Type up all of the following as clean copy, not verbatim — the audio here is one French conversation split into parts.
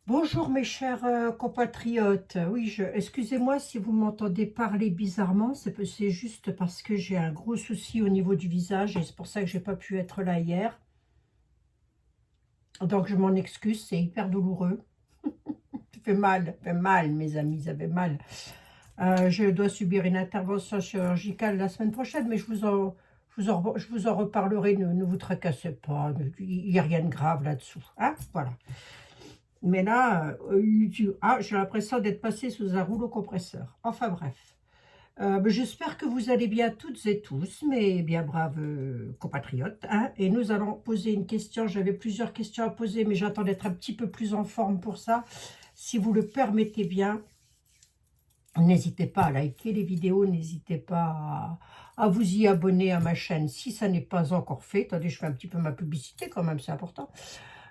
Bonjour mes chers compatriotes. Oui, excusez-moi si vous m'entendez parler bizarrement, c'est juste parce que j'ai un gros souci au niveau du visage et c'est pour ça que j'ai pas pu être là hier. Donc je m'en excuse, c'est hyper douloureux. Ça fait mal mes amis, ça fait mal. Je dois subir une intervention chirurgicale la semaine prochaine, mais je vous en reparlerai, ne vous tracassez pas, il n'y a rien de grave là-dessous. Hein, voilà. Mais là, j'ai l'impression d'être passé sous un rouleau compresseur. Enfin bref. J'espère que vous allez bien toutes et tous, mes bien braves compatriotes. Hein, et nous allons poser une question. J'avais plusieurs questions à poser, mais j'attends d'être un petit peu plus en forme pour ça. Si vous le permettez bien, n'hésitez pas à liker les vidéos, n'hésitez pas à vous y abonner à ma chaîne si ça n'est pas encore fait. Attendez, je fais un petit peu ma publicité quand même, c'est important.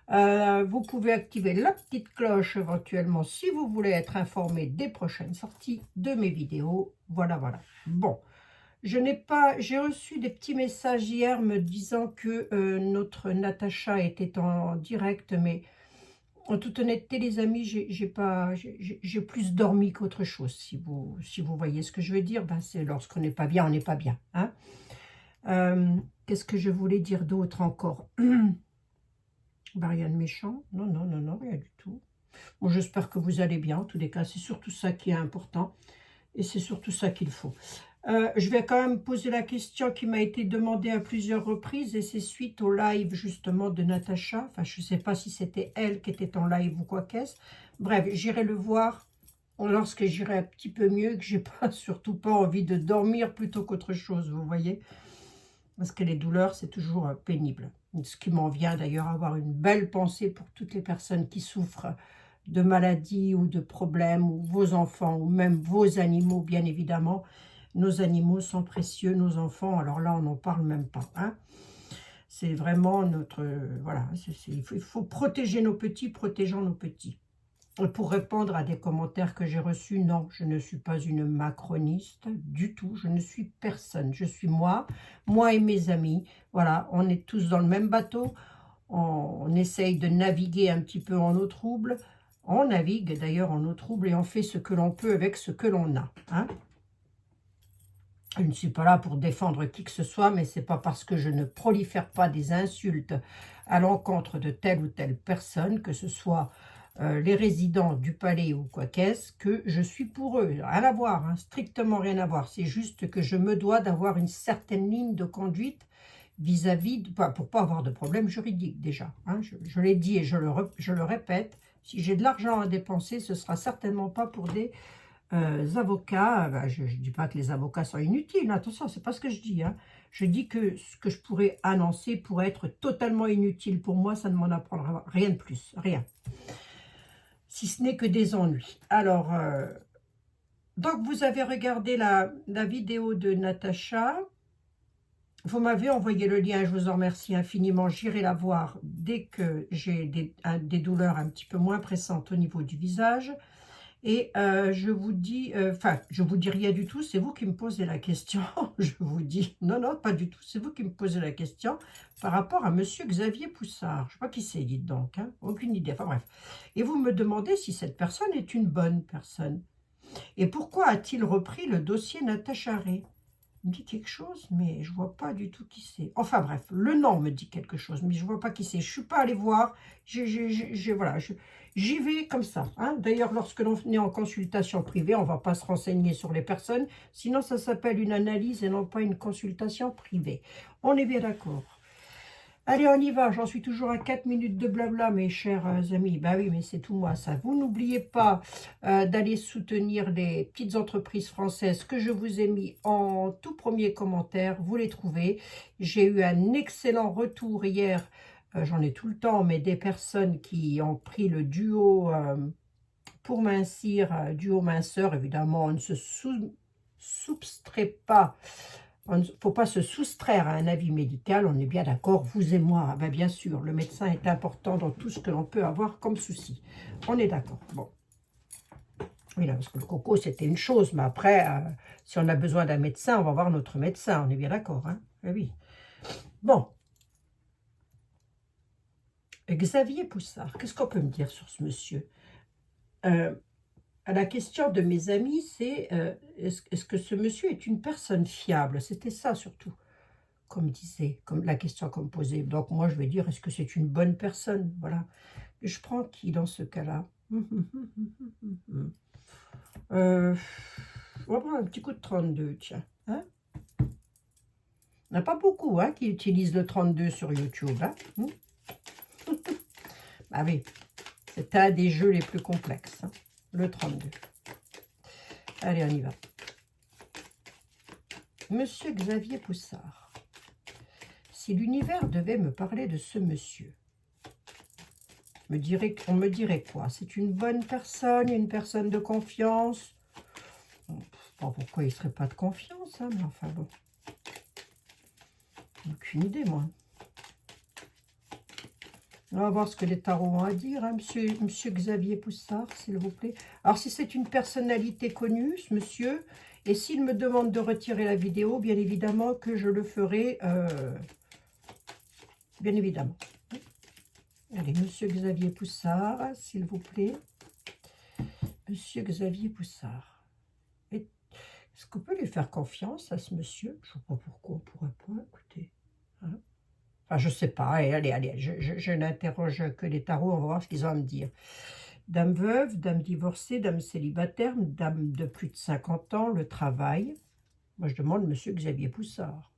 Vous pouvez activer la petite cloche éventuellement si vous voulez être informé des prochaines sorties de mes vidéos. Voilà, voilà. Bon, j'ai reçu des petits messages hier me disant que notre Natacha était en direct, mais en toute honnêteté, les amis, j'ai plus dormi qu'autre chose. Si vous voyez ce que je veux dire, ben c'est lorsqu'on n'est pas bien, on n'est pas bien. Hein. Qu'est-ce que je voulais dire d'autre encore? Bah, rien de méchant. Non, non, non, non, rien du tout. Bon, j'espère que vous allez bien. En tous les cas, c'est surtout ça qui est important. Et c'est surtout ça qu'il faut. Je vais quand même poser la question qui m'a été demandée à plusieurs reprises. Et c'est suite au live, justement, de Natacha. Enfin, je ne sais pas si c'était elle qui était en live ou quoi qu'est-ce. Bref, j'irai le voir lorsque j'irai un petit peu mieux. Que j'ai pas, surtout pas envie de dormir plutôt qu'autre chose, vous voyez. Parce que les douleurs, c'est toujours pénible. Ce qui m'en vient d'ailleurs avoir une belle pensée pour toutes les personnes qui souffrent de maladies ou de problèmes, ou vos enfants, ou même vos animaux, bien évidemment. Nos animaux sont précieux, nos enfants, alors là, on n'en parle même pas. Hein. C'est vraiment notre... voilà, il faut protéger nos petits, protégeons nos petits. Pour répondre à des commentaires que j'ai reçus, non, je ne suis pas une macroniste du tout. Je ne suis personne. Je suis moi et mes amis. Voilà, on est tous dans le même bateau. On essaye de naviguer un petit peu en eau trouble. On navigue d'ailleurs en eau trouble et on fait ce que l'on peut avec ce que l'on a. Hein. Je ne suis pas là pour défendre qui que ce soit, mais ce n'est pas parce que je ne prolifère pas des insultes à l'encontre de telle ou telle personne, que ce soit les résidents du palais ou quoi qu'est-ce, que je suis pour eux. Rien à voir, hein, strictement rien à voir. C'est juste que je me dois d'avoir une certaine ligne de conduite vis-à-vis, pour pas avoir de problème juridique déjà. Hein. Je l'ai dit et je le répète, si j'ai de l'argent à dépenser, ce sera certainement pas pour des avocats. Ben, je ne dis pas que les avocats sont inutiles, attention, c'est pas ce que je dis. Hein. Je dis que ce que je pourrais annoncer pourrait être totalement inutile pour moi, ça ne m'en apprendra rien de plus, rien. Si ce n'est que des ennuis. Alors, donc vous avez regardé la vidéo de Natacha. Vous m'avez envoyé le lien, je vous en remercie infiniment. J'irai la voir dès que j'ai des douleurs un petit peu moins pressantes au niveau du visage. Et je vous dis, enfin, je vous dis rien du tout, c'est vous qui me posez la question. Je vous dis, non, non, pas du tout, c'est vous qui me posez la question par rapport à monsieur Xavier Poussard. Je ne sais pas qui c'est, dites donc, hein, aucune idée, enfin bref. Et vous me demandez si cette personne est une bonne personne. Et pourquoi a-t-il repris le dossier Natacha Ray? Me dit quelque chose, mais je vois pas du tout qui c'est. Enfin bref, le nom me dit quelque chose, mais je vois pas qui c'est. Je suis pas allée voir. Voilà, j'y vais comme ça. Hein. D'ailleurs, lorsque l'on est en consultation privée, on va pas se renseigner sur les personnes. Sinon, ça s'appelle une analyse et non pas une consultation privée. On est bien d'accord. Allez, on y va. J'en suis toujours à 4 minutes de blabla, mes chers amis. Bah oui, mais c'est tout moi, ça. Vous n'oubliez pas d'aller soutenir les petites entreprises françaises que je vous ai mis en tout premier commentaire. Vous les trouvez. J'ai eu un excellent retour hier. J'en ai tout le temps, mais des personnes qui ont pris le duo pour mincir, duo minceur. Évidemment, on ne se soustrait pas. Il ne faut pas se soustraire à un avis médical, on est bien d'accord, vous et moi. Ah ben bien sûr, le médecin est important dans tout ce que l'on peut avoir comme souci. On est d'accord. Bon. Oui, là, parce que le coco, c'était une chose, mais après, si on a besoin d'un médecin, on va voir notre médecin, on est bien d'accord. Hein? Oui. Bon. Xavier Poussard, qu'est-ce qu'on peut me dire sur ce monsieur? La question de mes amis, c'est est-ce que ce monsieur est une personne fiable? C'était ça surtout, comme disait, comme la question qu'on me posait. Donc moi, je vais dire, est-ce que c'est une bonne personne? Voilà. Et je prends qui dans ce cas-là? On va prendre un petit coup de 32, tiens. Hein? Il n'y en a pas beaucoup hein, qui utilisent le 32 sur YouTube. Hein? Ah oui, c'est un des jeux les plus complexes, hein, le 32. Allez, on y va. Monsieur Xavier Poussard, si l'univers devait me parler de ce monsieur, on me dirait quoi? C'est une bonne personne, une personne de confiance? Bon, pas pourquoi il ne serait pas de confiance, hein, mais enfin bon. Aucune idée, moi. On va voir ce que les tarots ont à dire, hein, monsieur Xavier Poussard, s'il vous plaît. Alors, si c'est une personnalité connue, ce monsieur, et s'il me demande de retirer la vidéo, bien évidemment que je le ferai, bien évidemment. Allez, monsieur Xavier Poussard, s'il vous plaît. Monsieur Xavier Poussard. Est-ce qu'on peut lui faire confiance à ce monsieur? Je ne sais pas pourquoi on ne pourrait pas, écoutez. Hein, enfin, je ne sais pas. Allez, je n'interroge que les tarots, on va voir ce qu'ils ont à me dire. Dame veuve, dame divorcée, dame célibataire, dame de plus de 50 ans, le travail. Moi, je demande monsieur Xavier Poussard.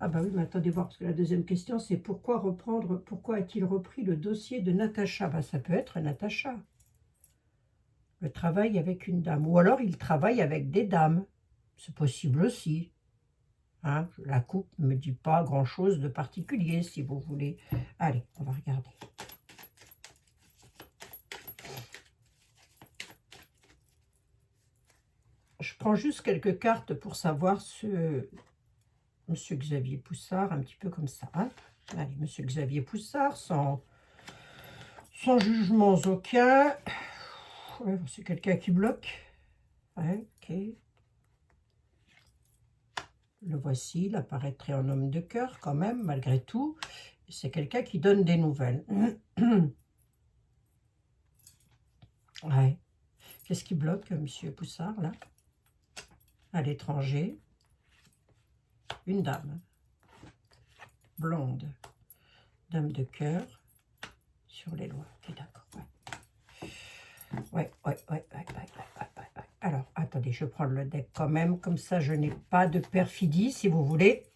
Ah bah oui, mais attendez voir, parce que la deuxième question, c'est pourquoi a-t-il repris le dossier de Natacha? Bah, ça peut être Natacha. Le travail avec une dame. Ou alors, il travaille avec des dames. C'est possible aussi. Hein, la coupe ne me dit pas grand-chose de particulier, si vous voulez. Allez, on va regarder. Je prends juste quelques cartes pour savoir ce monsieur Xavier Poussard, un petit peu comme ça. Hein. Allez, monsieur Xavier Poussard, sans jugement aucun. Ouais, c'est quelqu'un qui bloque. Ouais, ok. Le voici, il apparaîtrait en homme de cœur quand même, malgré tout. C'est quelqu'un qui donne des nouvelles. Ouais. Qu'est-ce qui bloque, monsieur Poussard, là? À l'étranger. Une dame. Blonde. Dame de cœur. Sur les lois. Ok, d'accord. Ouais. Alors, attendez, je prends le deck quand même. Comme ça, je n'ai pas de perfidie, si vous voulez.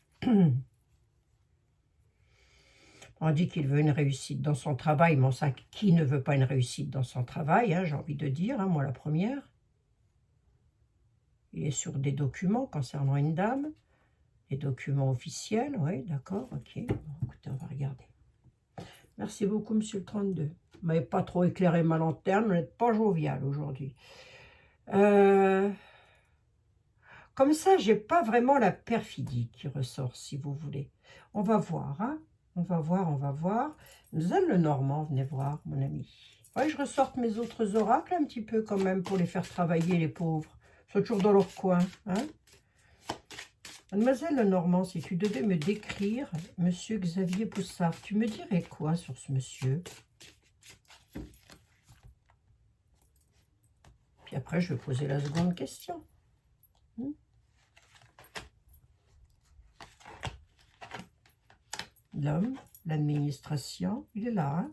On dit qu'il veut une réussite dans son travail, mais ça, qui ne veut pas une réussite dans son travail, hein, j'ai envie de dire, hein, moi la première. Il est sur des documents concernant une dame, des documents officiels, oui, d'accord, ok. Bon, écoutez, on va regarder. Merci beaucoup, monsieur le 32. Vous m'avez pas trop éclairé ma lanterne, vous n'êtes pas jovial aujourd'hui. Comme ça, j'ai pas vraiment la perfidie qui ressort, si vous voulez. On va voir, hein. On va voir. Nous le Normand, venez voir, mon ami. Ouais, je ressorte mes autres oracles un petit peu quand même pour les faire travailler, les pauvres. Ils sont toujours dans leur coin, hein. Mademoiselle Lenormand, si tu devais me décrire monsieur Xavier Poussard, tu me dirais quoi sur ce monsieur? Puis après, je vais poser la seconde question. L'homme, l'administration, il est là. Hein,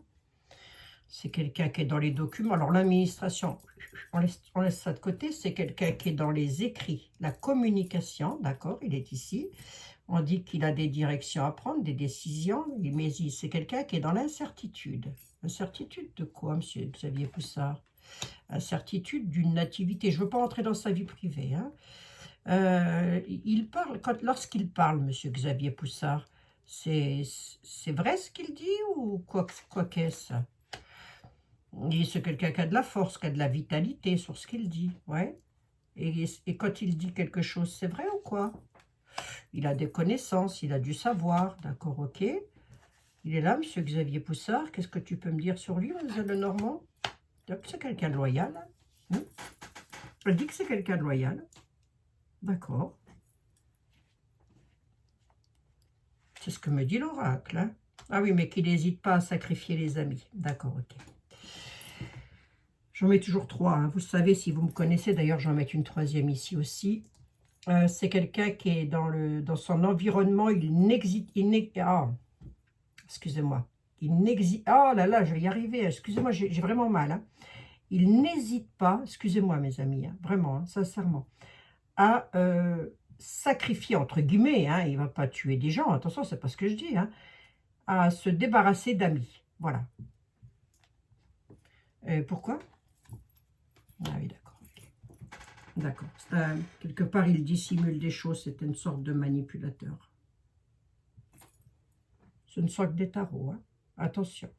c'est quelqu'un qui est dans les documents. Alors l'administration, on laisse ça de côté. C'est quelqu'un qui est dans les écrits, la communication, d'accord, il est ici. On dit qu'il a des directions à prendre, des décisions, mais c'est quelqu'un qui est dans l'incertitude. Incertitude de quoi, monsieur Xavier Poussard? Incertitude d'une nativité. Je ne veux pas entrer dans sa vie privée. Hein. Il parle, lorsqu'il parle, monsieur Xavier Poussard, c'est vrai ce qu'il dit ou quoi qu'est-ce? C'est quelqu'un qui a de la force, qui a de la vitalité sur ce qu'il dit, ouais. Et quand il dit quelque chose, c'est vrai ou quoi? Il a des connaissances, il a du savoir, d'accord, ok. Il est là, monsieur Xavier Poussard. Qu'est-ce que tu peux me dire sur lui, mademoiselle Lenormand? C'est quelqu'un de loyal. Hein? Elle dit que c'est quelqu'un de loyal. D'accord. C'est ce que me dit l'oracle. Hein. Ah oui, mais qu'il n'hésite pas à sacrifier les amis. D'accord, ok. J'en mets toujours 3. Hein. Vous savez, si vous me connaissez, d'ailleurs, j'en mets une 3e ici aussi. C'est quelqu'un qui est dans son environnement, il n'existe... Ah, excusez-moi. Il n'existe... Oh là là, je vais y arriver. Excusez-moi, j'ai vraiment mal. Hein. Il n'hésite pas, excusez-moi mes amis, hein, vraiment, hein, sincèrement, à sacrifier, entre guillemets, hein, il ne va pas tuer des gens, attention, c'est pas ce que je dis, hein, à se débarrasser d'amis. Voilà. Pourquoi? Ah oui, d'accord. Okay. D'accord. Quelque part, il dissimule des choses, c'est une sorte de manipulateur. Ce ne sont que des tarots, hein. Attention.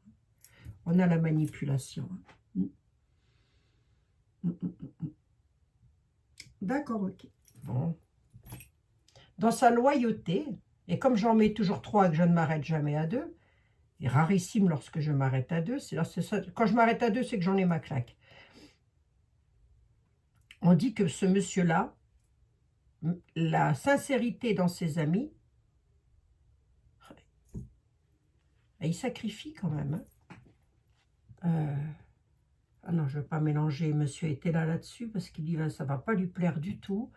On a la manipulation. Hein. D'accord, ok. Bon. Dans sa loyauté, et comme j'en mets toujours 3 et que je ne m'arrête jamais à 2, et rarissime lorsque je m'arrête à 2, c'est ça. Quand je m'arrête à 2, c'est que j'en ai ma claque. On dit que ce monsieur-là, la sincérité dans ses amis, il sacrifie quand même. Hein. Ah non, je ne veux pas mélanger monsieur était là-dessus, parce qu'il dit ça ne va pas lui plaire du tout.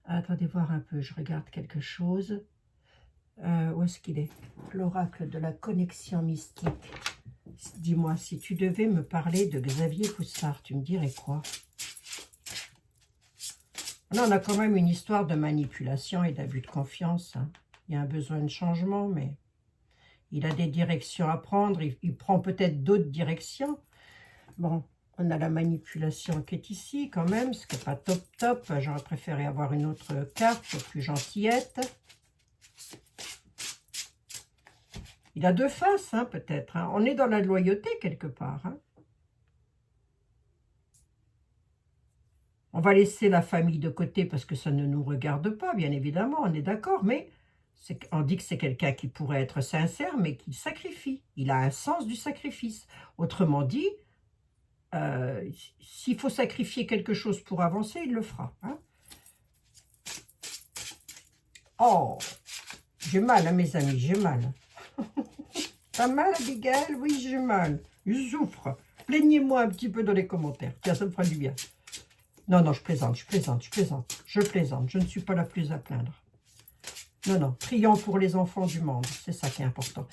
Attendez voir un peu, je regarde quelque chose. Où est-ce qu'il est? L'oracle de la connexion mystique. Dis-moi, si tu devais me parler de Xavier Poussard, tu me dirais quoi? Là, on a quand même une histoire de manipulation et d'abus de confiance. Hein. Il y a un besoin de changement, mais il a des directions à prendre. Il prend peut-être d'autres directions. Bon, on a la manipulation qui est ici quand même, ce qui n'est pas top top. J'aurais préféré avoir une autre carte, plus gentillette. Il a 2 faces, hein, peut-être. Hein. On est dans la loyauté quelque part. Hein. On va laisser la famille de côté parce que ça ne nous regarde pas, bien évidemment, on est d'accord. Mais on dit que c'est quelqu'un qui pourrait être sincère, mais qui sacrifie. Il a un sens du sacrifice. Autrement dit, s'il faut sacrifier quelque chose pour avancer, il le fera. Hein. Oh, j'ai mal, hein, mes amis, j'ai mal. T'as mal, Abigail? Oui, j'ai mal. Je souffre. Plaignez-moi un petit peu dans les commentaires. Tiens, ça me fera du bien. Non, non, je plaisante, je plaisante, je plaisante. Je plaisante, je ne suis pas la plus à plaindre. Non, non, prions pour les enfants du monde. C'est ça qui est important.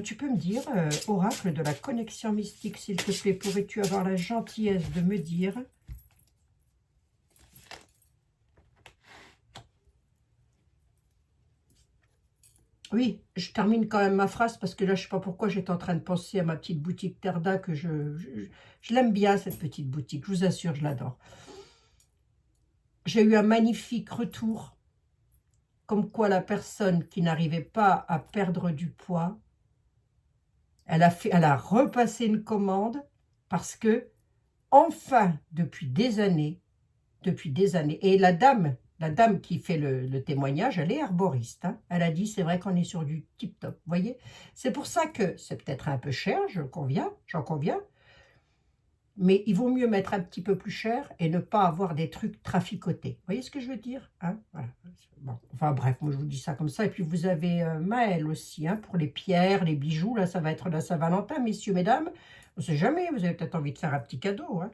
Tu peux me dire, oracle de la connexion mystique, s'il te plaît, pourrais-tu avoir la gentillesse de me dire... Oui, je termine quand même ma phrase parce que là, je ne sais pas pourquoi j'étais en train de penser à ma petite boutique Terda, que je l'aime bien, cette petite boutique. Je vous assure, je l'adore. J'ai eu un magnifique retour, comme quoi la personne qui n'arrivait pas à perdre du poids, elle a repassé une commande parce que, enfin, depuis des années, et la dame qui fait le témoignage, elle est herboriste. Hein. Elle a dit, c'est vrai qu'on est sur du tip-top. Vous voyez? C'est pour ça que c'est peut-être un peu cher, j'en conviens. Mais il vaut mieux mettre un petit peu plus cher et ne pas avoir des trucs traficotés. Vous voyez ce que je veux dire? Hein? Voilà. Bon. Enfin bref, moi je vous dis ça comme ça. Et puis vous avez Maëlle aussi, hein, pour les pierres, les bijoux. Là, ça va être la Saint-Valentin, messieurs, mesdames. On ne sait jamais, vous avez peut-être envie de faire un petit cadeau. Hein.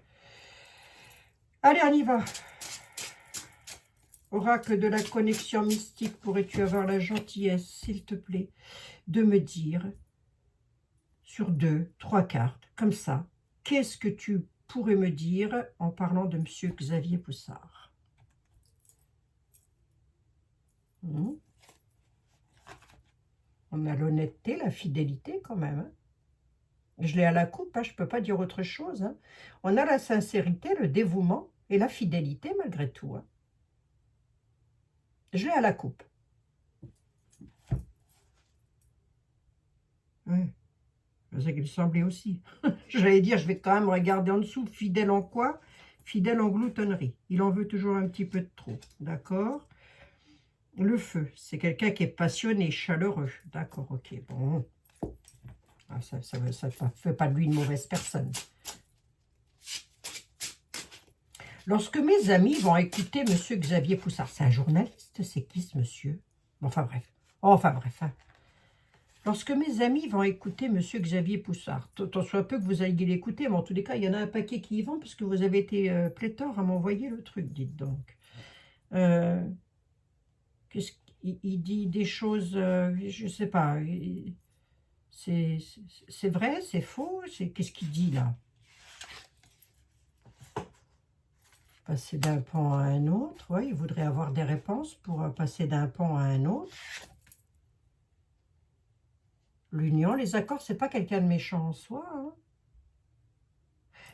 Allez, on y va. Oracle de la connexion mystique, pourrais-tu avoir la gentillesse, s'il te plaît, de me dire, sur 2, 3 cartes, comme ça, qu'est-ce que tu pourrais me dire en parlant de M. Xavier Poussard? On a l'honnêteté, la fidélité quand même. Hein. Je l'ai à la coupe, hein, je ne peux pas dire autre chose. Hein. On a la sincérité, le dévouement et la fidélité malgré tout. Hein. Je l'ai à la coupe. Oui. C'est ce qu'il me semblait aussi. J'allais dire, je vais quand même regarder en dessous. Fidèle en quoi? Fidèle en gloutonnerie. Il en veut toujours un petit peu de trop. D'accord? Le feu, c'est quelqu'un qui est passionné, chaleureux. D'accord, ok. Bon. Ah, ça ne fait pas de lui une mauvaise personne. Lorsque mes amis vont écouter M. Xavier Poussard, c'est un journaliste, c'est qui ce monsieur? Enfin bref. Hein. Lorsque mes amis vont écouter Monsieur Xavier Poussard, tant soit peu que vous alliez l'écouter, mais en tous les cas, il y en a un paquet qui y vont, parce que vous avez été pléthore à m'envoyer le truc, dites donc. Euh, qu'est-ce il dit des choses, je ne sais pas, c'est vrai, c'est faux, qu'est-ce qu'il dit là? Passer d'un pan à un autre, oui, il voudrait avoir des réponses pour passer d'un pan à un autre. L'union, les accords, c'est pas quelqu'un de méchant en soi, hein.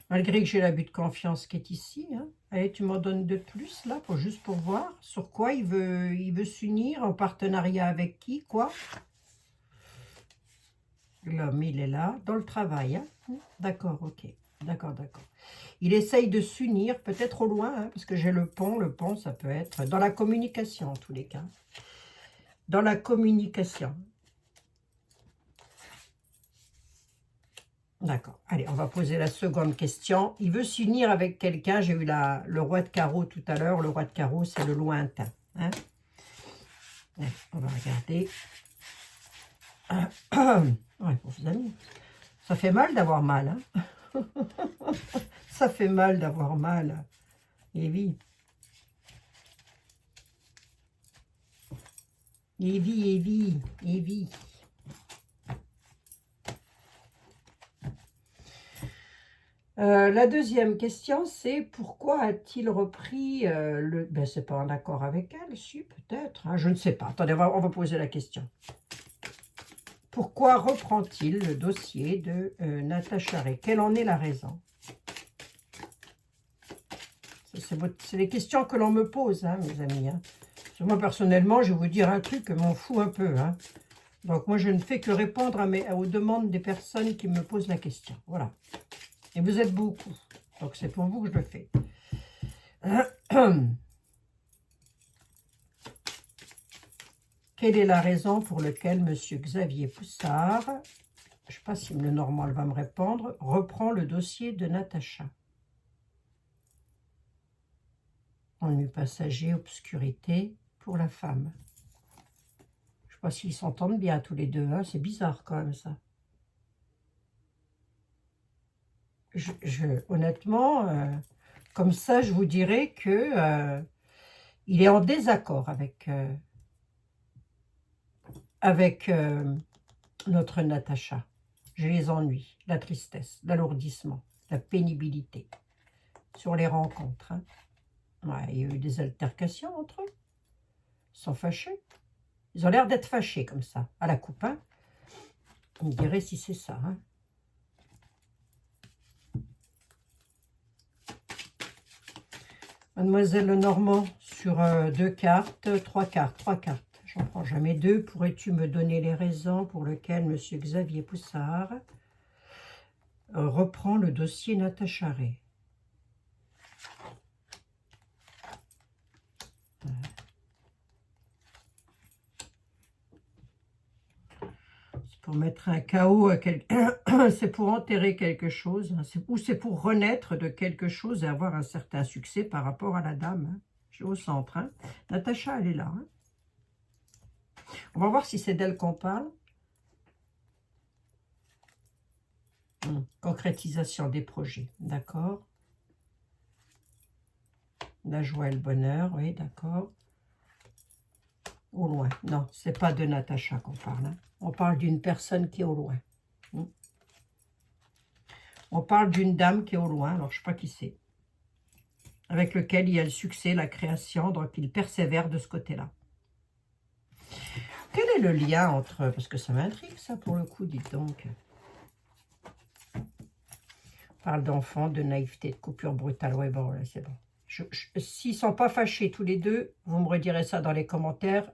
Malgré que j'ai l'abus de confiance qui est ici, hein. Allez, tu m'en donnes de plus, là, juste pour voir sur quoi il veut s'unir, en partenariat avec qui, quoi. L'homme, il est là, dans le travail, hein. D'accord, ok. D'accord, d'accord. Il essaye de s'unir, peut-être au loin, hein, parce que j'ai le pont. Le pont, ça peut être dans la communication, en tous les cas. Dans la communication. D'accord. Allez, on va poser la seconde question. Il veut s'unir avec quelqu'un. J'ai eu le roi de carreau tout à l'heure. Le roi de carreau, c'est le lointain, hein. Allez, on va regarder. Ouais, pour vos amis. Ça fait mal d'avoir mal, hein. Ça fait mal d'avoir mal. Et oui. Et oui, et oui, et oui. La deuxième question, c'est pourquoi a-t-il repris le... Ben, c'est pas en accord avec elle, si, peut-être, hein, je ne sais pas. Attendez, on va poser la question. Pourquoi reprend-il le dossier de Natacha Ray? Quelle en est la raison? C'est les questions que l'on me pose, hein, mes amis, hein. Moi, personnellement, je vais vous dire un truc que m'en fout un peu, hein. Donc, moi, je ne fais que répondre aux demandes des personnes qui me posent la question. Voilà. Et vous êtes beaucoup. Donc, c'est pour vous que je le fais. Quelle est la raison pour laquelle M. Xavier Poussard, je ne sais pas si le normal va me répondre, reprend le dossier de Natacha? Ennui passager, obscurité pour la femme. Je ne sais pas s'ils s'entendent bien tous les deux, hein. C'est bizarre quand même ça. Honnêtement, comme ça, je vous dirais que il est en désaccord avec notre Natacha. J'ai les ennuis, la tristesse, l'alourdissement, la pénibilité sur les rencontres, hein. Ouais, il y a eu des altercations entre eux. Ils sont fâchés. Ils ont l'air d'être fâchés comme ça, à la coupe, hein. On me dirait si c'est ça, hein. Mademoiselle Lenormand, sur 2 cartes, 3 cartes, 3 cartes. J'en prends jamais 2. Pourrais-tu me donner les raisons pour lesquelles M. Xavier Poussard reprend le dossier Natacha Ray? C'est pour mettre un chaos à quelqu'un. C'est pour enterrer quelque chose. Hein. Ou c'est pour renaître de quelque chose et avoir un certain succès par rapport à la dame. Hein. Je suis au centre. Hein. Natacha, elle est là. Hein. On va voir si c'est d'elle qu'on parle. Concrétisation des projets, d'accord. La joie et le bonheur, oui, d'accord. Au loin. Non, c'est pas de Natacha qu'on parle. Hein. On parle d'une personne qui est au loin. On parle d'une dame qui est au loin, alors je ne sais pas qui c'est. Avec lequel il y a le succès, la création, donc il persévère de ce côté-là. Quel est le lien entre... Parce que ça m'intrigue, ça, pour le coup, dites donc. On parle d'enfants, de naïveté, de coupure brutale. Ouais, bon, là, c'est bon. S'ils ne sont pas fâchés tous les deux, vous me redirez ça dans les commentaires.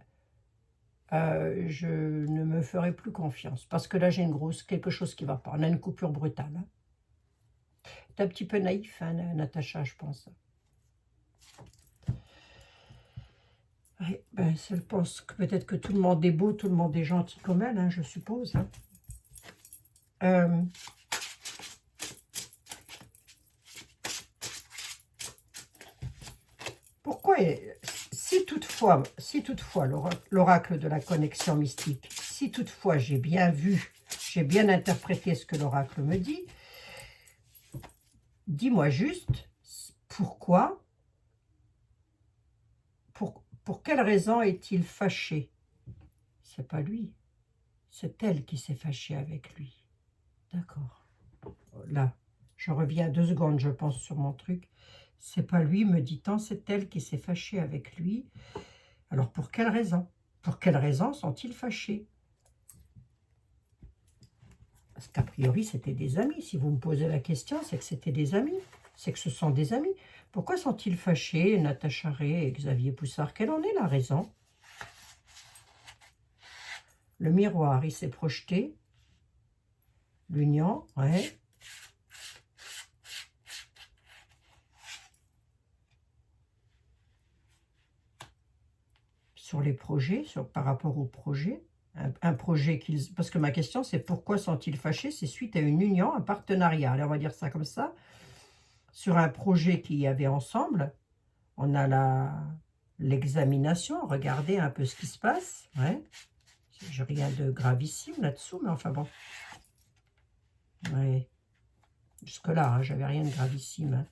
Je ne me ferai plus confiance. Parce que là, j'ai quelque chose qui ne va pas. On a une coupure brutale. Hein. C'est un petit peu naïf, hein, Natacha, je pense. Oui, ben, je pense que peut-être que tout le monde est beau, tout le monde est gentil comme elle, hein, je suppose. Hein. Pourquoi, si toutefois l'oracle de la connexion mystique, si toutefois j'ai bien vu, j'ai bien interprété ce que l'oracle me dit, dis-moi juste pourquoi, pour quelle raison est-il fâché? C'est pas lui, c'est elle qui s'est fâchée avec lui. D'accord. Là, je reviens 2 secondes, je pense, sur mon truc. C'est pas lui, me dit-on, c'est elle qui s'est fâchée avec lui. Alors, pour quelle raison? Pour quelle raison sont-ils fâchés? Parce qu'a priori, c'était des amis. Si vous me posez la question, c'est que c'était des amis. C'est que ce sont des amis. Pourquoi sont-ils fâchés, Natacha Ray et Xavier Poussard? Quelle en est la raison? Le miroir, il s'est projeté. L'union, ouais. Sur les projets, par rapport au projet. Un projet qu'ils... Parce que ma question, c'est pourquoi sont-ils fâchés? C'est suite à une union, un partenariat. Allez, on va dire ça comme ça. Sur un projet qu'il y avait ensemble, on a l'examination. Regardez un peu ce qui se passe. Ouais. J'ai rien de gravissime là-dessous, mais enfin bon. Ouais. Jusque-là, hein, j'avais rien de gravissime. Hein.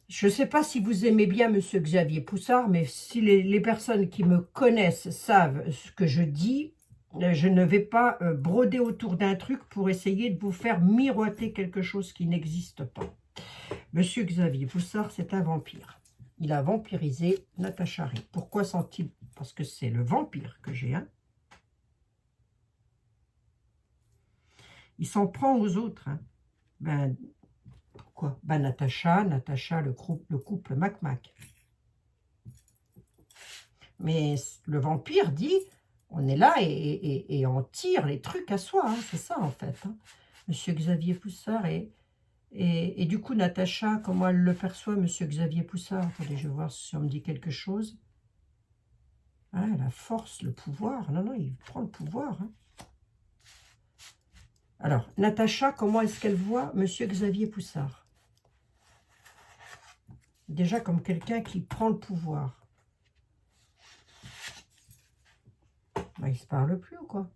Je ne sais pas si vous aimez bien Monsieur Xavier Poussard, mais si les personnes qui me connaissent savent ce que je dis, je ne vais pas broder autour d'un truc pour essayer de vous faire miroiter quelque chose qui n'existe pas. Monsieur Xavier Poussard, c'est un vampire. Il a vampirisé Natacha Ray. Pourquoi sont-ils? Parce que c'est le vampire que j'ai. Hein. Il s'en prend aux autres. Hein. Ben, pourquoi? Ben, Natacha, le couple Mac-Mac. Mais le vampire dit, on est là et on tire les trucs à soi. Hein. C'est ça, en fait. Hein. Monsieur Xavier Poussard et du coup, Natacha, comment elle le perçoit, Monsieur Xavier Poussard? Attendez, je vais voir si on me dit quelque chose. Ah, la force, le pouvoir. Non, non, il prend le pouvoir. Hein. Alors, Natacha, comment est-ce qu'elle voit Monsieur Xavier Poussard? Déjà comme quelqu'un qui prend le pouvoir. Ben, il se parle plus ou quoi?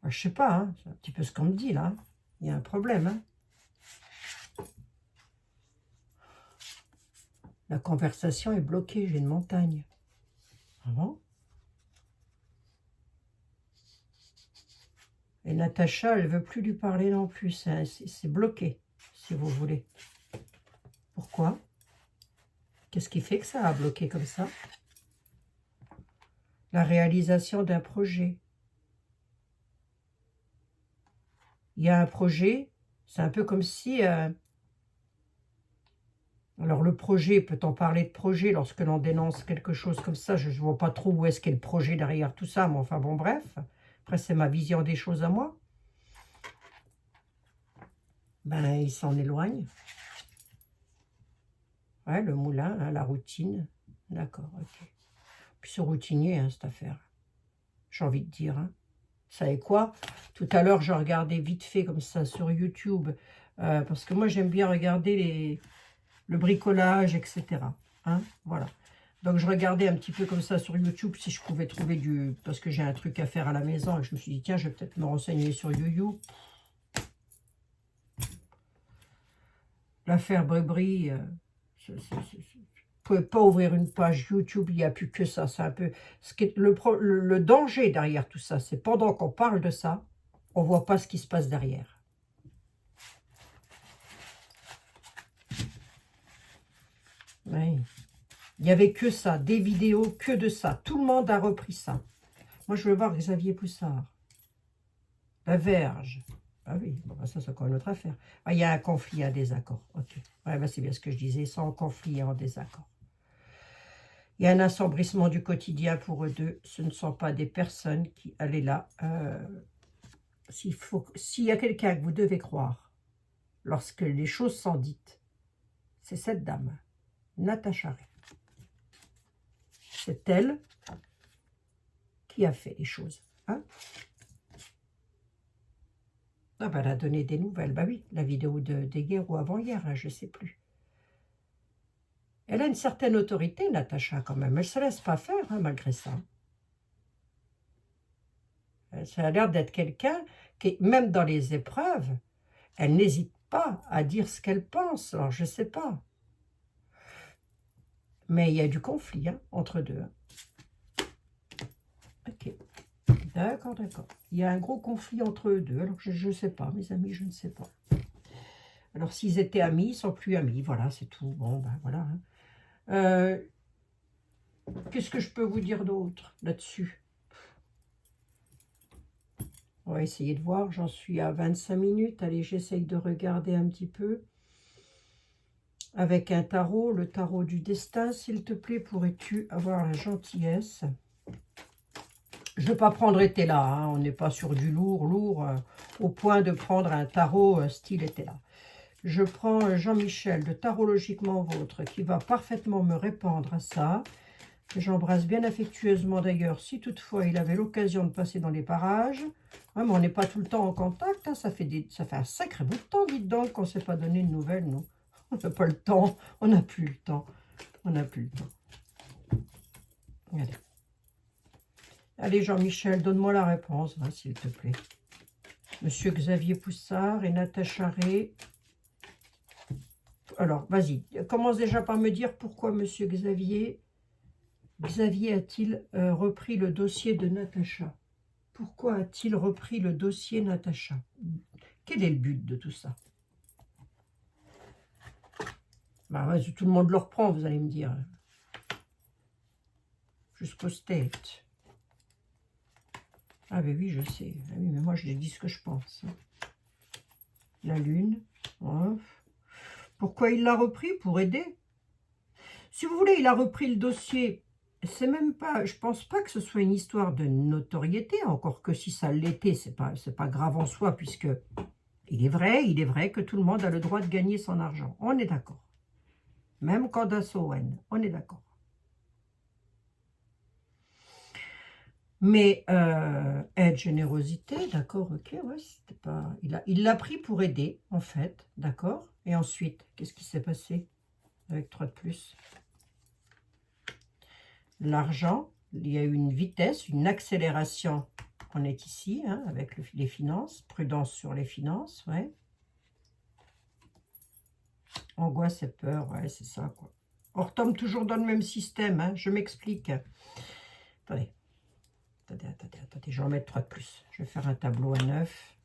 Ben, je sais pas, hein. C'est un petit peu ce qu'on me dit là. Il y a un problème. Hein. La conversation est bloquée, j'ai une montagne. Ah bon? Et Natacha, elle veut plus lui parler non plus. C'est bloqué, si vous voulez. Pourquoi? Qu'est-ce qui fait que ça a bloqué comme ça? La réalisation d'un projet. Il y a un projet, c'est un peu comme si... alors le projet, peut-on parler de projet lorsque l'on dénonce quelque chose comme ça? Je ne vois pas trop où est-ce qu'est le projet derrière tout ça, mais enfin bon, bref. Après, c'est ma vision des choses à moi. Ben, il s'en éloigne. Ouais, le moulin, hein, la routine. D'accord, ok. Puis c'est routinier, hein, cette affaire. J'ai envie de dire. Hein. Vous savez quoi? Tout à l'heure, je regardais vite fait comme ça sur YouTube, parce que moi, j'aime bien regarder le bricolage, etc. Hein, voilà. Donc, je regardais un petit peu comme ça sur YouTube si je pouvais trouver du... Parce que j'ai un truc à faire à la maison et je me suis dit, tiens, je vais peut-être me renseigner sur YouYou. L'affaire Brebri, vous ne pouvez pas ouvrir une page YouTube, il n'y a plus que ça. C'est un peu... le danger derrière tout ça, c'est pendant qu'on parle de ça, on ne voit pas ce qui se passe derrière. Oui. Il n'y avait que ça, des vidéos, que de ça. Tout le monde a repris ça. Moi, je veux voir Xavier Poussard. La Verge. Ah oui, bon, ça, c'est encore une autre affaire. Ah, il y a un conflit, un désaccord. Ok. Ouais, ben, c'est bien ce que je disais, sans conflit et en désaccord. Il y a un assombrissement du quotidien pour eux deux. Ce ne sont pas des personnes qui... Allez là. S'il y a quelqu'un que vous devez croire, lorsque les choses sont dites, c'est cette dame, Natacha Ray. C'est elle qui a fait les choses. Hein? Ah ben, elle a donné des nouvelles. Bah oui, la vidéo d'hier ou avant-hier, je ne sais plus. Elle a une certaine autorité, Natacha, quand même. Elle ne se laisse pas faire, hein, malgré ça. Ça a l'air d'être quelqu'un qui, même dans les épreuves, elle n'hésite pas à dire ce qu'elle pense. Alors, je ne sais pas. Mais il y a du conflit hein, entre deux. Ok. D'accord, d'accord. Il y a un gros conflit entre eux deux. Alors, je ne sais pas, mes amis, je ne sais pas. Alors, s'ils étaient amis, ils ne sont plus amis. Voilà, c'est tout. Bon, ben voilà. Hein. Qu'est-ce que je peux vous dire d'autre là-dessus? On va essayer de voir. J'en suis à 25 minutes. Allez, j'essaye de regarder un petit peu. Avec un tarot, le tarot du destin, s'il te plaît, pourrais-tu avoir la gentillesse? Je ne veux pas prendre été là, hein, on n'est pas sur du lourd, au point de prendre un tarot style été là. Je prends Jean-Michel de Tarologiquement Vôtre, qui va parfaitement me répondre à ça. J'embrasse bien affectueusement d'ailleurs, si toutefois il avait l'occasion de passer dans les parages. Ouais, mais on n'est pas tout le temps en contact, hein, ça fait un sacré bout de temps, dites donc, qu'on ne s'est pas donné de nouvelles, nous. On n'a pas le temps, on n'a plus le temps. On n'a plus le temps. Allez, allez Jean-Michel, donne-moi la réponse, hein, s'il te plaît. Monsieur Xavier Poussard et Natacha Ré. Alors, vas-y, commence déjà par me dire pourquoi Monsieur Xavier a-t-il repris le dossier de Natacha? Pourquoi a-t-il repris le dossier Natacha? Quel est le but de tout ça? Bah, ouais, tout le monde le reprend, vous allez me dire. Jusqu'au state. Ah ben oui, je sais. Ah oui, mais moi, je dis ce que je pense. La lune. Ouais. Pourquoi il l'a repris? Pour aider. Si vous voulez, il a repris le dossier. C'est même pas... Je pense pas que ce soit une histoire de notoriété, encore que si ça l'était, c'est pas grave en soi, puisque il est vrai que tout le monde a le droit de gagner son argent. On est d'accord. Même Candace Owen, on est d'accord. Mais aide, générosité, d'accord, ok, ouais, c'était pas... Il l'a pris pour aider, en fait, d'accord. Et ensuite, qu'est-ce qui s'est passé avec 3 de plus? L'argent, il y a eu une vitesse, une accélération. On est ici, hein, avec les finances, prudence sur les finances, ouais. Angoisse et peur, ouais, c'est ça, quoi. On retombe toujours dans le même système, hein, je m'explique. Attendez. Attendez, je vais en mettre 3 de plus. Je vais faire un tableau à 9.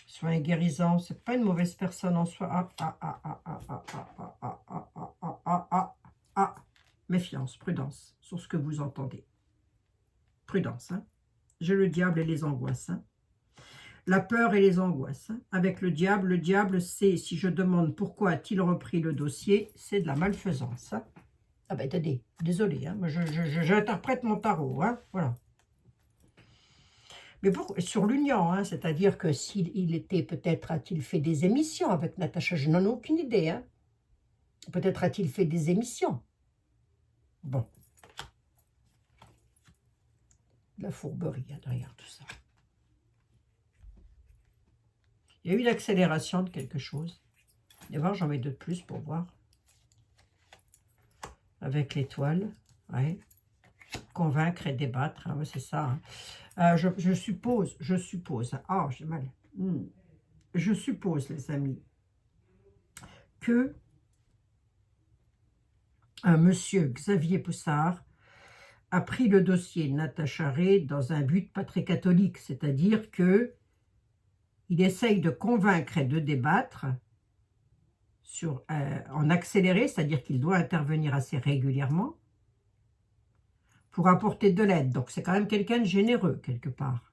Soin guérissant, c'est pas une mauvaise personne en soi. Méfiance, prudence sur ce que vous entendez. Prudence, hein. J'ai le diable et les angoisses, hein. La peur et les angoisses. Hein. Avec le diable, c'est, si je demande pourquoi a-t-il repris le dossier, c'est de la malfaisance. Hein. Ah ben, attendez, désolé, hein, j'interprète mon tarot, hein, voilà. Mais sur l'union, hein, c'est-à-dire que s'il était, peut-être a-t-il fait des émissions avec Natacha, je n'en ai aucune idée. Hein. Peut-être a-t-il fait des émissions. Bon. La fourberie hein, derrière tout ça. Il y a eu l'accélération de quelque chose. Et voir, j'en mets 2 de plus pour voir. Avec l'étoile, ouais. Convaincre et débattre, hein, ouais, c'est ça. Hein. Je suppose, ah, j'ai mal. Je suppose, les amis, que monsieur Xavier Poussard a pris le dossier Natacha Ré dans un but pas très catholique, c'est-à-dire que il essaye de convaincre et de débattre en accéléré, c'est-à-dire qu'il doit intervenir assez régulièrement pour apporter de l'aide. Donc c'est quand même quelqu'un de généreux quelque part.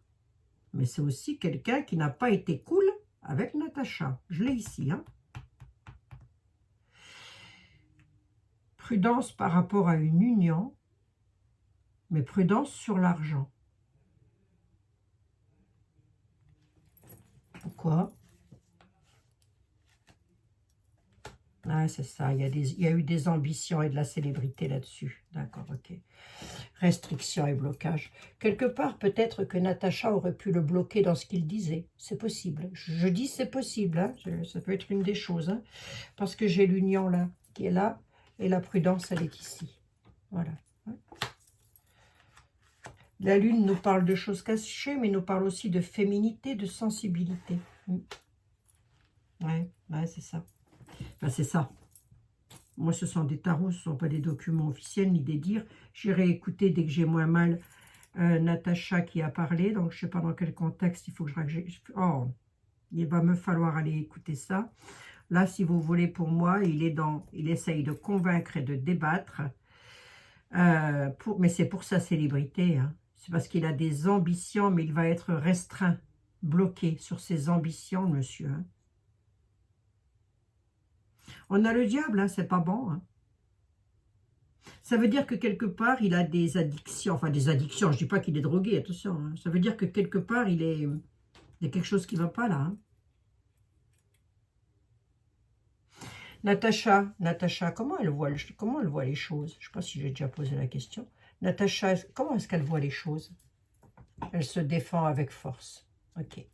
Mais c'est aussi quelqu'un qui n'a pas été cool avec Natacha. Je l'ai ici. Hein. Prudence par rapport à une union, mais prudence sur l'argent. Pourquoi? Ah, c'est ça, il y a eu des ambitions et de la célébrité là-dessus. D'accord, ok. Restriction et blocage. Quelque part, peut-être que Natacha aurait pu le bloquer dans ce qu'il disait. C'est possible. Je dis c'est possible. Hein. Ça peut être une des choses. Hein. Parce que j'ai l'union là, qui est là, et la prudence, elle est ici. Voilà. La lune nous parle de choses cachées, mais nous parle aussi de féminité, de sensibilité. Ouais, c'est ça. Enfin, c'est ça. Moi, ce sont des tarots, ce ne sont pas des documents officiels ni des dires. J'irai écouter dès que j'ai moins mal Natacha qui a parlé. Donc, je ne sais pas dans quel contexte il faut que Oh, il va me falloir aller écouter ça. Là, si vous voulez, pour moi, il essaye de convaincre et de débattre. Mais c'est pour sa célébrité. Hein. C'est parce qu'il a des ambitions, mais il va être restreint, bloqué sur ses ambitions, monsieur. Hein. On a le diable, hein, c'est pas bon. Hein. Ça veut dire que quelque part, il a des addictions. Enfin, des addictions, je ne dis pas qu'il est drogué, attention. Hein. Ça veut dire que quelque part, il y a quelque chose qui ne va pas là. Hein. Natacha, comment elle voit les choses? Je ne sais pas si j'ai déjà posé la question. Natacha, comment est-ce qu'elle voit les choses? Elle se défend avec force. Ok.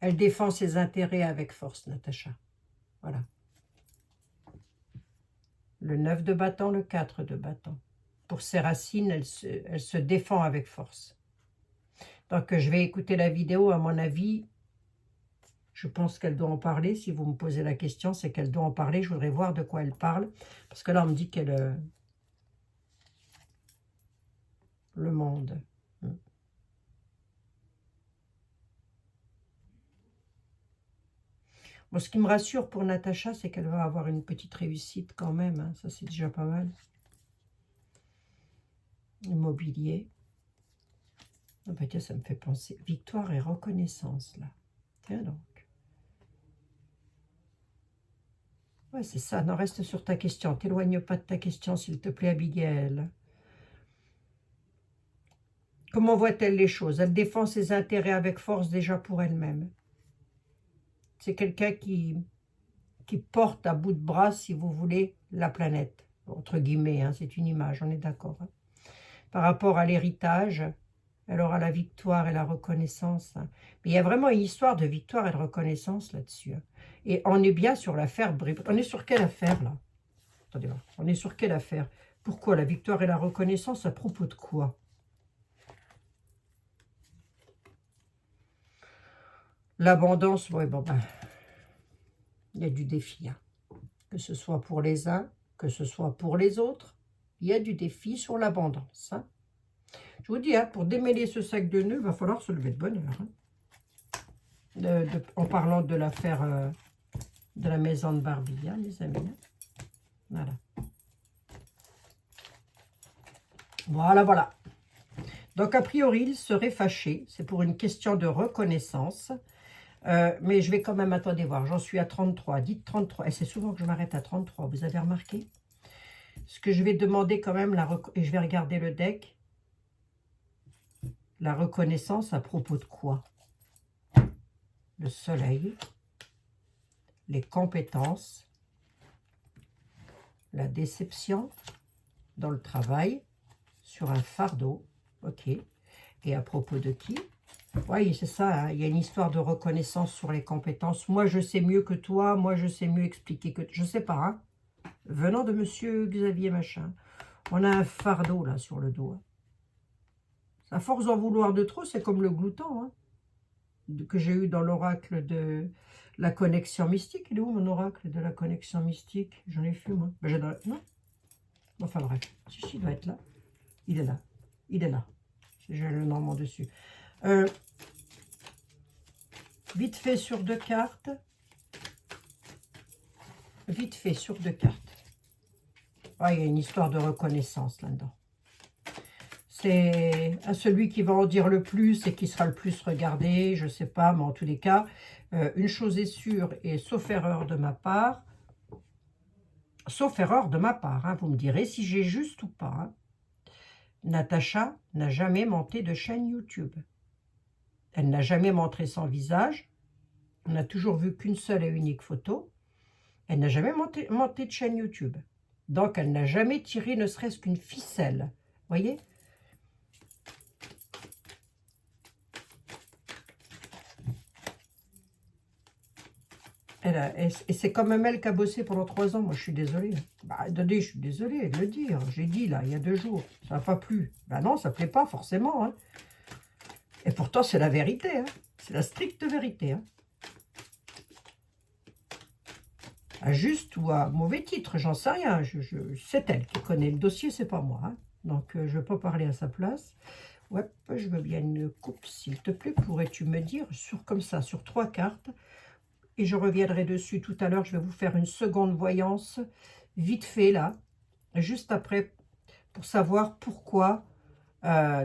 Elle défend ses intérêts avec force, Natacha. Voilà. Le 9 de bâton, le 4 de bâton. Pour ses racines, elle se défend avec force. Donc, je vais écouter la vidéo. À mon avis, je pense qu'elle doit en parler. Si vous me posez la question, c'est qu'elle doit en parler. Je voudrais voir de quoi elle parle. Parce que là, on me dit qu'elle... le monde. Bon, ce qui me rassure pour Natacha, c'est qu'elle va avoir une petite réussite quand même. Hein. Ça, c'est déjà pas mal. Immobilier. Oh bah tiens, ça me fait penser. Victoire et reconnaissance, là. Tiens donc. Ouais, c'est ça. Non, reste sur ta question. T'éloigne pas de ta question, s'il te plaît, Abigail. Comment voit-elle les choses? Elle défend ses intérêts avec force déjà pour elle-même. C'est quelqu'un qui porte à bout de bras, si vous voulez, la planète. Entre guillemets, hein, c'est une image, on est d'accord. Hein. Par rapport à l'héritage, elle aura la victoire et la reconnaissance. Hein. Mais il y a vraiment une histoire de victoire et de reconnaissance là-dessus. Hein. Et on est bien sur l'affaire. On est sur quelle affaire, là? Attendez voir. On est sur quelle affaire? Pourquoi la victoire et la reconnaissance? À propos de quoi? L'abondance, oui, bon, ben, il y a du défi. Hein. Que ce soit pour les uns, que ce soit pour les autres, il y a du défi sur l'abondance. Hein. Je vous dis, hein, pour démêler ce sac de nœuds, il va falloir se lever de bonne heure. Hein. En parlant de l'affaire de la maison de Barbie, hein, les amis. Hein. Voilà. Voilà. Donc, a priori, il serait fâché. C'est pour une question de reconnaissance. Mais je vais quand même, attendez voir, j'en suis à 33. Dites 33. Et c'est souvent que je m'arrête à 33, vous avez remarqué? Ce que je vais demander quand même, et je vais regarder le deck. La reconnaissance à propos de quoi? Le soleil, les compétences, la déception dans le travail, sur un fardeau, ok. Et à propos de qui? Oui, c'est ça, hein. Il y a une histoire de reconnaissance sur les compétences. Moi, je sais mieux que toi, moi, je sais mieux expliquer que... Je sais pas, hein. Venant de monsieur Xavier Machin, on a un fardeau, là, sur le dos. Hein. À force d'en vouloir de trop, c'est comme le glouton, hein, que j'ai eu dans l'oracle de la connexion mystique. Il est où, mon oracle de la connexion mystique? J'en ai fait, moi. Ben, non. Enfin, bref. Si, il doit être là. Il est là. Il est là. J'ai le nom dessus. Vite fait sur 2 cartes. Vite fait sur 2 cartes. Ah, il y a une histoire de reconnaissance là-dedans. C'est à celui qui va en dire le plus et qui sera le plus regardé, je ne sais pas, mais en tous les cas, une chose est sûre, et sauf erreur de ma part, hein, vous me direz si j'ai juste ou pas, hein, Natacha n'a jamais monté de chaîne YouTube. Elle n'a jamais montré son visage. On n'a toujours vu qu'une seule et unique photo. Elle n'a jamais monté de chaîne YouTube. Donc, elle n'a jamais tiré ne serait-ce qu'une ficelle. Voyez? Et c'est quand même elle qui a bossé pendant 3 ans. Moi, je suis désolée. Bah, attendez, je suis désolée de le dire. J'ai dit, là, il y a 2 jours. Ça n'a pas plu. Bah non, ça ne plaît pas forcément. Hein. Et pourtant, c'est la vérité. Hein. C'est la stricte vérité. Hein. À juste ou à mauvais titre, j'en sais rien. C'est elle qui connaît le dossier, c'est pas moi. Hein. Donc, je ne vais pas parler à sa place. Ouais, je veux bien une coupe, s'il te plaît. Pourrais-tu me dire, comme ça, sur 3 cartes, et je reviendrai dessus tout à l'heure, je vais vous faire une seconde voyance, vite fait là, juste après, pour savoir pourquoi,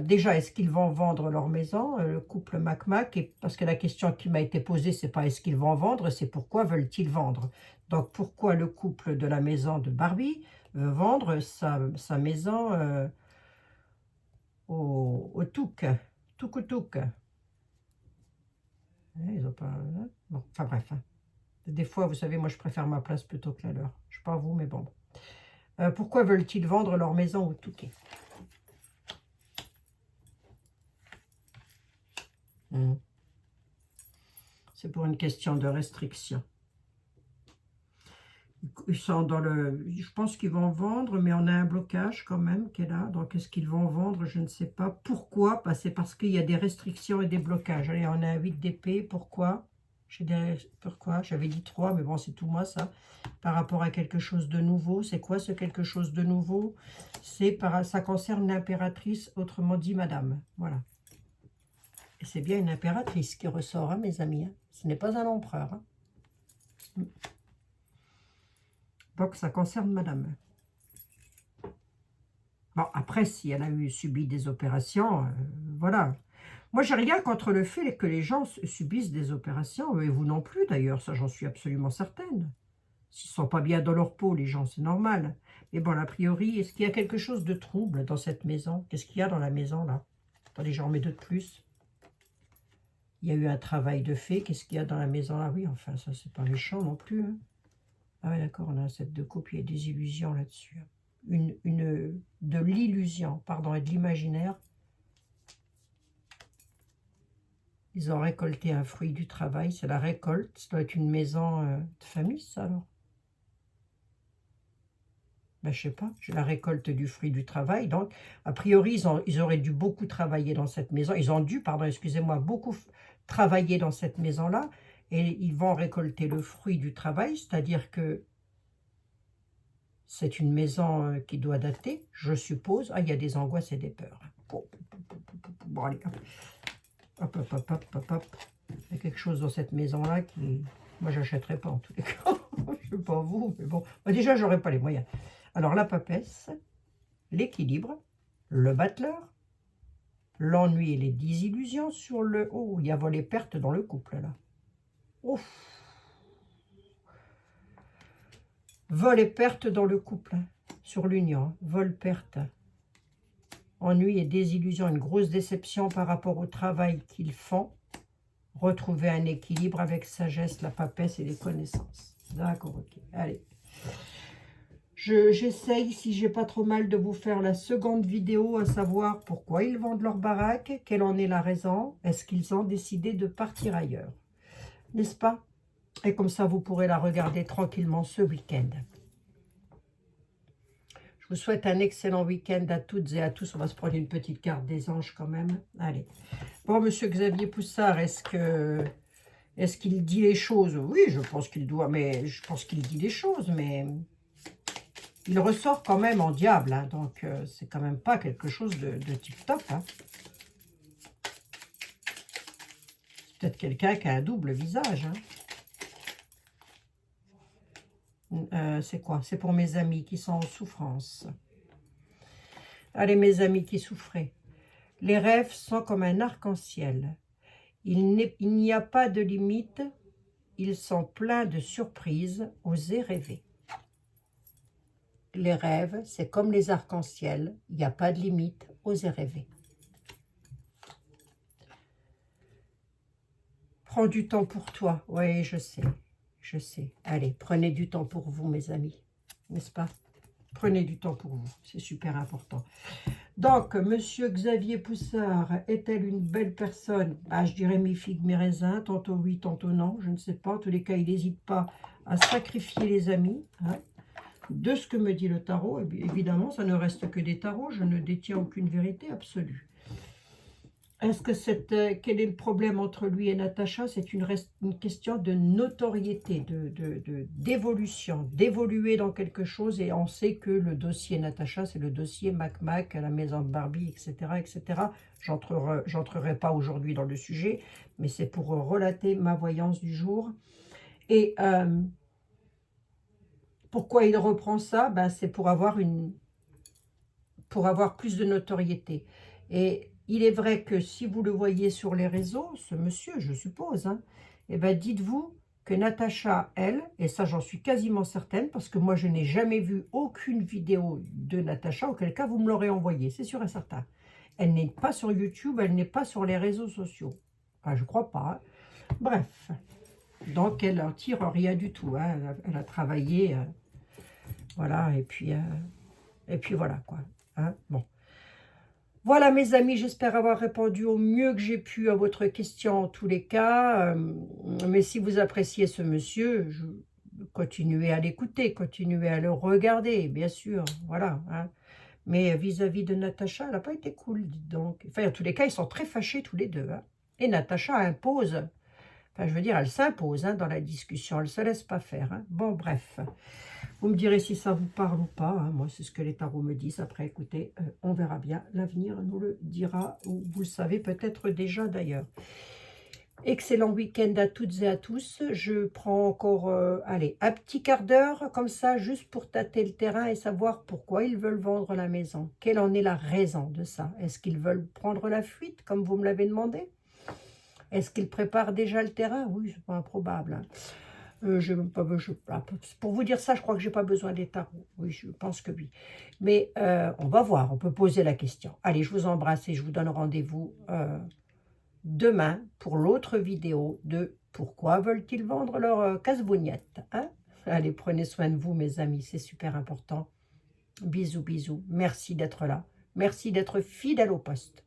déjà, est-ce qu'ils vont vendre leur maison, le couple Mac, et parce que la question qui m'a été posée, c'est pas est-ce qu'ils vont vendre, c'est pourquoi veulent-ils vendre. Donc, pourquoi le couple de la maison de Barbie veut vendre sa maison au Touk. Ils ont pas... Bon, enfin bref. Hein. Des fois, vous savez, moi, je préfère ma place plutôt que la leur. Je ne sais pas vous, mais bon. Pourquoi veulent-ils vendre leur maison au Touquet? C'est pour une question de restriction. Ils sont dans le... Je pense qu'ils vont vendre, mais on a un blocage quand même qui est là. Donc, est-ce qu'ils vont vendre? Je ne sais pas. Pourquoi? Bah, c'est parce qu'il y a des restrictions et des blocages. Allez, on a un 8 d'épée. Pourquoi? Pourquoi? J'avais dit 3, mais bon, c'est tout moi, ça. Par rapport à quelque chose de nouveau. C'est quoi ce quelque chose de nouveau? Ça concerne l'impératrice, autrement dit, madame. Voilà. Et c'est bien une impératrice qui ressort, hein, mes amis. Hein. Ce n'est pas un empereur. Hein. Donc, ça concerne madame. Bon, après, si elle a subi des opérations, voilà. Moi, j'ai rien contre le fait que les gens subissent des opérations, et vous non plus d'ailleurs, ça j'en suis absolument certaine. S'ils ne sont pas bien dans leur peau, les gens, c'est normal. Mais bon, a priori, est-ce qu'il y a quelque chose de trouble dans cette maison? Qu'est-ce qu'il y a dans la maison, là? Attendez, j'en mets 2 de plus. Il y a eu un travail de fait. Qu'est-ce qu'il y a dans la maison, là? Oui, enfin, ça, c'est pas méchant non plus. Hein. Ah ouais, d'accord, on a un 7 de coupe, il y a des illusions là-dessus. De l'illusion, pardon, et de l'imaginaire. Ils ont récolté un fruit du travail, c'est la récolte. Ça doit être une maison de famille, ça, alors. Ben, je sais pas, j'ai la récolte du fruit du travail. Donc, a priori, ils auraient dû beaucoup travailler dans cette maison. Ils ont dû, pardon, excusez-moi, beaucoup travailler dans cette maison-là. Et ils vont récolter le fruit du travail, c'est-à-dire que c'est une maison qui doit dater, je suppose. Ah, il y a des angoisses et des peurs. Bon, allez, hop. Hop. Il y a quelque chose dans cette maison-là qui... Moi, j'achèterais pas en tous les cas. Je sais pas vous, mais bon. Bah, déjà, j'aurais pas les moyens. Alors, la papesse, l'équilibre, le battleur, l'ennui et les désillusions sur le... Oh, il y a volé perte dans le couple, là. Ouf. Vol et perte dans le couple, hein, sur l'union. Vol, perte. Ennui et désillusion, une grosse déception par rapport au travail qu'ils font. Retrouver un équilibre avec sagesse, la papesse et les connaissances. D'accord, ok. Allez. J'essaye, si j'ai pas trop mal, de vous faire la seconde vidéo, à savoir pourquoi ils vendent leur baraque, quelle en est la raison, est-ce qu'ils ont décidé de partir ailleurs, n'est-ce pas? Et comme ça, vous pourrez la regarder tranquillement ce week-end. Je vous souhaite un excellent week-end à toutes et à tous. On va se prendre une petite carte des anges quand même. Allez. Bon, monsieur Xavier Poussard, est-ce qu'il dit les choses? Oui, je pense qu'il doit, mais je pense qu'il dit les choses, mais... Il ressort quand même en diable, hein, donc c'est quand même pas quelque chose de tip-top. Hein. C'est peut-être quelqu'un qui a un double visage. Hein. C'est quoi? C'est pour mes amis qui sont en souffrance. Allez, mes amis qui souffraient. Les rêves sont comme un arc-en-ciel. Il n'y a pas de limite. Ils sont pleins de surprises. Osez rêver. Les rêves, c'est comme les arcs-en-ciel. Il n'y a pas de limite. Osez rêver. Prends du temps pour toi. Oui, je sais. je sais. Allez, prenez du temps pour vous, mes amis. N'est-ce pas? Prenez du temps pour vous, c'est super important. Donc, Monsieur Xavier Poussard, est-elle une belle personne? Ah, je dirais mes figues, mes raisins, tantôt oui, tantôt non, je ne sais pas. En tous les cas, il n'hésite pas à sacrifier les amis. Hein. De ce que me dit le tarot, évidemment, ça ne reste que des tarots, je ne détiens aucune vérité absolue. Est-ce que quel est le problème entre lui et Natacha? C'est une question de notoriété, d'évolution, d'évoluer dans quelque chose. Et on sait que le dossier Natacha, c'est le dossier Mac, à la maison de Barbie, etc. etc. J'entrerai pas aujourd'hui dans le sujet, mais c'est pour relater ma voyance du jour. Et pourquoi il reprend ça? Ben, c'est pour avoir plus de notoriété. Et il est vrai que si vous le voyez sur les réseaux, ce monsieur, je suppose, hein, eh ben dites-vous que Natacha, elle, et ça j'en suis quasiment certaine, parce que moi je n'ai jamais vu aucune vidéo de Natacha, auquel cas vous me l'aurez envoyée, c'est sûr et certain. Elle n'est pas sur YouTube, elle n'est pas sur les réseaux sociaux. Enfin, je crois pas. Hein. Bref, donc elle n'en tire rien du tout. Hein. Elle a travaillé, voilà, et puis voilà quoi. Hein. Bon. Voilà mes amis, j'espère avoir répondu au mieux que j'ai pu à votre question en tous les cas. Mais si vous appréciez ce monsieur, continuez à l'écouter, continuez à le regarder, bien sûr. Voilà. Hein. Mais vis-à-vis de Natacha, elle n'a pas été cool, dites donc. Enfin, en tous les cas, ils sont très fâchés tous les deux. Hein. Et Natacha impose, enfin je veux dire, elle s'impose hein, dans la discussion, elle ne se laisse pas faire. Hein. Bon, bref. Vous me direz si ça vous parle ou pas. Hein. Moi, c'est ce que les tarots me disent. Après, écoutez, on verra bien. L'avenir nous le dira, ou vous le savez peut-être déjà d'ailleurs. Excellent week-end à toutes et à tous. Je prends encore, allez, un petit quart d'heure comme ça, juste pour tâter le terrain et savoir pourquoi ils veulent vendre la maison. Quelle en est la raison de ça? Est-ce qu'ils veulent prendre la fuite, comme vous me l'avez demandé? Est-ce qu'ils préparent déjà le terrain? Oui, c'est pas improbable. Hein. Pour vous dire ça, je crois que je n'ai pas besoin des tarots. Oui, je pense que oui. Mais on va voir, on peut poser la question. Allez, je vous embrasse et je vous donne rendez-vous demain pour l'autre vidéo de pourquoi veulent-ils vendre leur casse-bougnette. Hein? Allez, prenez soin de vous, mes amis, c'est super important. Bisous, bisous. Merci d'être là. Merci d'être fidèle au poste.